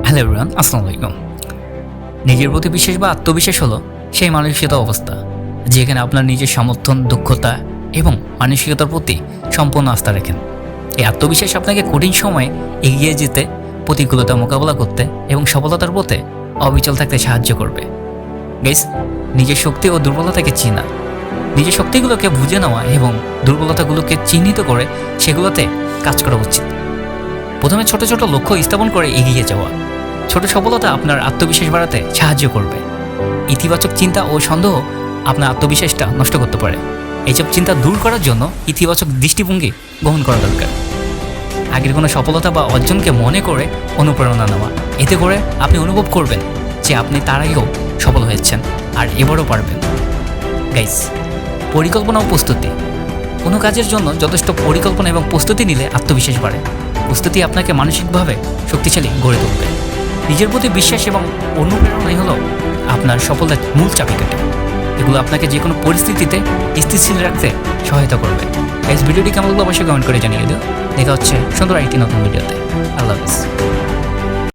Hello everyone, আসসালামু আলাইকুম। নিজের প্রতি বিশ্বাস বা আত্মবিশ্বাস হলো সেই মানসিকতা অবস্থা যেখানে আপনার নিজের সমর্থন, দক্ষতা এবং মানসিকতার প্রতি সম্পূর্ণ আস্থা রাখেন। এই আত্মবিশ্বাস আপনাকে কঠিন সময়ে এগিয়ে যেতে, প্রতিকূলতা মোকাবেলা করতে এবং সফলতার পথে অবিচল থাকতে সাহায্য করবে। গাইস, নিজের শক্তি ও দুর্বলতাকে চেনা, নিজের শক্তিগুলোকে বুঝে নেওয়া এবং দুর্বলতাগুলোকে চিহ্নিত করে সেগুলোতে কাজ করা উচিত। প্রথমে ছোট ছোট লক্ষ্য স্থাপন করে এগিয়ে যাওয়া। ছোট সফলতা আপনার আত্মবিশ্বাস বাড়াতে সাহায্য করবে। ইতিবাচক চিন্তা ও সন্দেহ আপনার আত্মবিশ্বাসটা নষ্ট করতে পারে। এইসব চিন্তা দূর করার জন্য ইতিবাচক দৃষ্টিভঙ্গি গ্রহণ করা দরকার। আগের কোনো সফলতা বা অর্জনকে মনে করে অনুপ্রেরণা নেওয়া, এতে করে আপনি অনুভব করবেন যে আপনি তার আগেও সফল হয়েছেন আর এবারও পারবেন। গাইস, পরিকল্পনা ও প্রস্তুতি। কোনো কাজের জন্য যথেষ্ট পরিকল্পনা এবং প্রস্তুতি নিলে আত্মবিশ্বাস বাড়ে। প্রস্তুতি আপনাকে মানসিকভাবে শক্তিশালী গড়ে তুলবে। নিজের প্রতি বিশ্বাস এবং অনুপ্রেরণাই হলো আপনার সফলতার মূল চাবিকাঠি। এগুলো আপনাকে যে কোনো পরিস্থিতিতে স্থিতিশীল রাখতে সহায়তা করবে। এই ভিডিওটি কেমন লাগলো অবশ্যই কমেন্ট করে জানিয়ে দিও। দেখা হচ্ছে সুন্দর একটি নতুন ভিডিওতে। আল্লাহ হাফেজ।